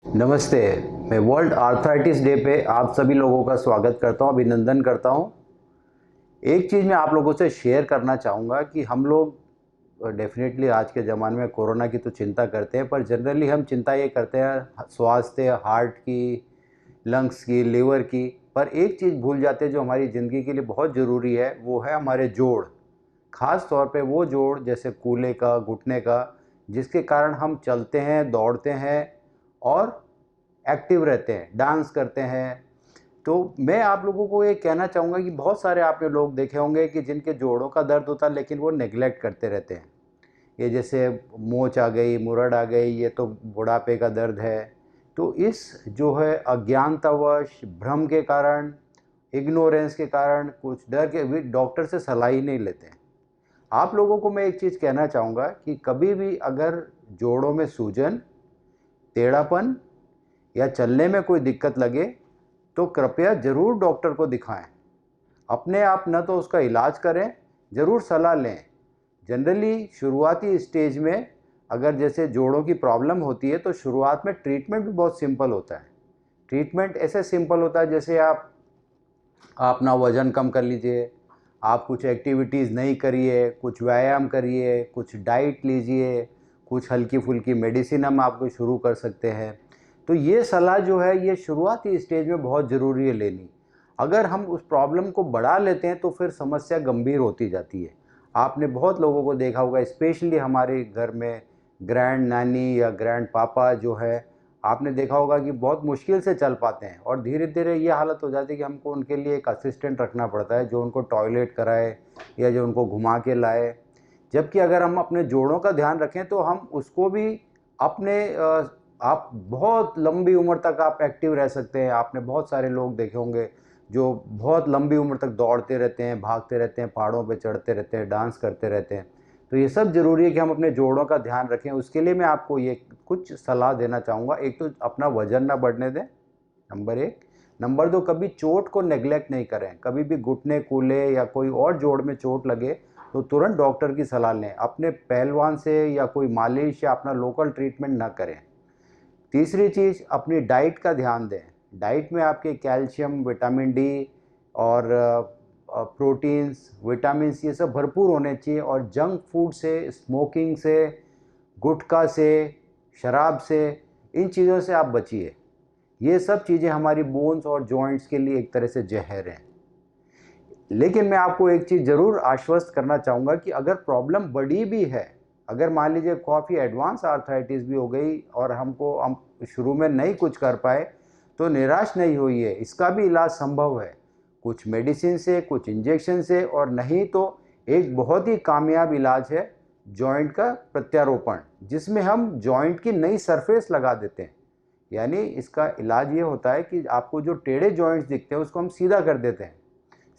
नमस्ते। मैं world arthritis day पे आप सभी लोगों का स्वागत करता हूँ, अभिनंदन करता हूँ। एक चीज़ मैं आप लोगों से शेयर करना चाहूँगा कि हम लोग डेफ़िनेटली आज के ज़माने में कोरोना की तो चिंता करते हैं, पर जनरली हम चिंता ये करते हैं स्वास्थ्य, हार्ट की, लंग्स की, लिवर की। पर एक चीज़ भूल जाते हैं जो हमारी ज़िंदगी के लिए बहुत ज़रूरी है, वो है हमारे जोड़। ख़ास तौर पे वो जोड़ जैसे कूल्हे का, घुटने का, जिसके कारण हम चलते हैं, दौड़ते हैं और एक्टिव रहते हैं, डांस करते हैं। तो मैं आप लोगों को ये कहना चाहूँगा कि बहुत सारे आपने लोग देखे होंगे कि जिनके जोड़ों का दर्द होता है लेकिन वो नेग्लेक्ट करते रहते हैं। ये जैसे मोच आ गई, मुरड़ आ गई, ये तो बुढ़ापे का दर्द है। तो इस जो है अज्ञानतावश, भ्रम के कारण, इग्नोरेंस के कारण, कुछ डर के भी डॉक्टर से सलाह ही नहीं लेते हैं। आप लोगों को मैं एक चीज़ कहना चाहूँगा कि कभी भी अगर जोड़ों में सूजन, टेढ़ापन या चलने में कोई दिक्कत लगे तो कृपया ज़रूर डॉक्टर को दिखाएं। अपने आप न तो उसका इलाज करें, ज़रूर सलाह लें। जनरली शुरुआती स्टेज में अगर जैसे जोड़ों की प्रॉब्लम होती है तो शुरुआत में ट्रीटमेंट भी बहुत सिंपल होता है। ट्रीटमेंट ऐसे सिंपल होता है जैसे आप अपना वज़न कम कर लीजिए, आप कुछ एक्टिविटीज़ नहीं करिए, कुछ व्यायाम करिए, कुछ डाइट लीजिए, कुछ हल्की-फुल्की मेडिसिन हम आपको शुरू कर सकते हैं। तो ये सलाह जो है ये शुरुआती स्टेज में बहुत ज़रूरी है लेनी। अगर हम उस प्रॉब्लम को बढ़ा लेते हैं तो फिर समस्या गंभीर होती जाती है। आपने बहुत लोगों को देखा होगा, स्पेशली हमारे घर में ग्रैंड नानी या ग्रैंड पापा जो है, आपने देखा होगा कि बहुत मुश्किल से चल पाते हैं और धीरे-धीरे ये हालत हो जाती है कि हमको उनके लिए एक असिस्टेंट रखना पड़ता है जो उनको टॉयलेट कराए या जो उनको घुमा के लाए। जबकि अगर हम अपने जोड़ों का ध्यान रखें तो हम उसको भी अपने आप बहुत लंबी उम्र तक आप एक्टिव रह सकते हैं। आपने बहुत सारे लोग देखे होंगे जो बहुत लंबी उम्र तक दौड़ते रहते हैं, भागते रहते हैं, पहाड़ों पे चढ़ते रहते हैं, डांस करते रहते हैं। तो ये सब ज़रूरी है कि हम अपने जोड़ों का ध्यान रखें। उसके लिए मैं आपको ये कुछ सलाह देना चाहूँगा। एक तो अपना वज़न ना बढ़ने दें, नंबर 1। नंबर 2, कभी चोट को नेग्लेक्ट नहीं करें। कभी भी घुटने, कूल्हे या कोई और जोड़ में चोट लगे तो तुरंत डॉक्टर की सलाह लें। अपने पहलवान से या कोई मालिश या अपना लोकल ट्रीटमेंट ना करें। तीसरी चीज़, अपनी डाइट का ध्यान दें। डाइट में आपके कैल्शियम, विटामिन डी और प्रोटीन्स, विटामिन्स ये सब भरपूर होने चाहिए और जंक फूड से, स्मोकिंग से, गुटखा से, शराब से, इन चीज़ों से आप बचिए। ये सब चीज़ें हमारी बोन्स और जॉइंट्स के लिए एक तरह से ज़हर हैं। लेकिन मैं आपको एक चीज़ ज़रूर आश्वस्त करना चाहूँगा कि अगर प्रॉब्लम बड़ी भी है, अगर मान लीजिए काफ़ी एडवांस आर्थराइटिस भी हो गई और हम शुरू में नहीं कुछ कर पाए, तो निराश नहीं होइए, इसका भी इलाज संभव है। कुछ मेडिसिन से, कुछ इंजेक्शन से और नहीं तो एक बहुत ही कामयाब इलाज है जॉइंट का प्रत्यारोपण, जिसमें हम जॉइंट की नई सरफेस लगा देते हैं। यानी इसका इलाज ये होता है कि आपको जो टेढ़े जॉइंट्स दिखते हैं उसको हम सीधा कर देते हैं।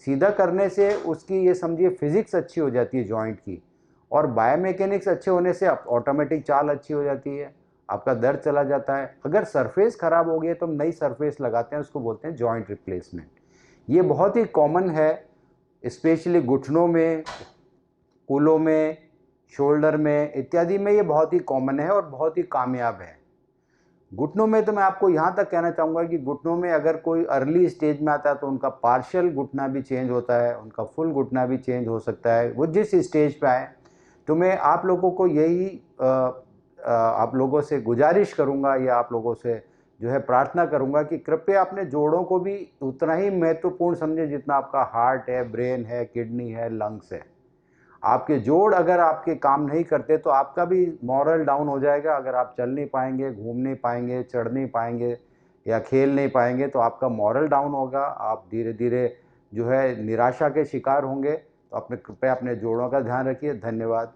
सीधा करने से उसकी ये समझिए फिज़िक्स अच्छी हो जाती है जॉइंट की और बायोमैकेनिक्स अच्छे होने से ऑटोमेटिक चाल अच्छी हो जाती है, आपका दर्द चला जाता है। अगर सरफेस ख़राब हो गई है तो हम नई सरफेस लगाते हैं, उसको बोलते हैं जॉइंट रिप्लेसमेंट। ये बहुत ही कॉमन है, स्पेशली घुटनों में, कूल्हों में, शोल्डर में इत्यादि में ये बहुत ही कॉमन है और बहुत ही कामयाब है। घुटनों में तो मैं आपको यहाँ तक कहना चाहूँगा कि घुटनों में अगर कोई अर्ली स्टेज में आता है तो उनका पार्शियल घुटना भी चेंज होता है, उनका फुल घुटना भी चेंज हो सकता है, वो जिस स्टेज पे आए। तो मैं आप लोगों को यही आप लोगों से गुजारिश करूँगा या आप लोगों से जो है प्रार्थना करूँगा कि कृपया अपने जोड़ों को भी उतना ही महत्वपूर्ण समझें जितना आपका हार्ट है, ब्रेन है, किडनी है, लंग्स है। आपके जोड़ अगर आपके काम नहीं करते तो आपका भी मॉरल डाउन हो जाएगा। अगर आप चल नहीं पाएंगे, घूम नहीं पाएंगे, चढ़ नहीं पाएंगे या खेल नहीं पाएंगे तो आपका मॉरल डाउन होगा। आप धीरे धीरे जो है निराशा के शिकार होंगे। तो अपने कृपया अपने जोड़ों का ध्यान रखिए। धन्यवाद।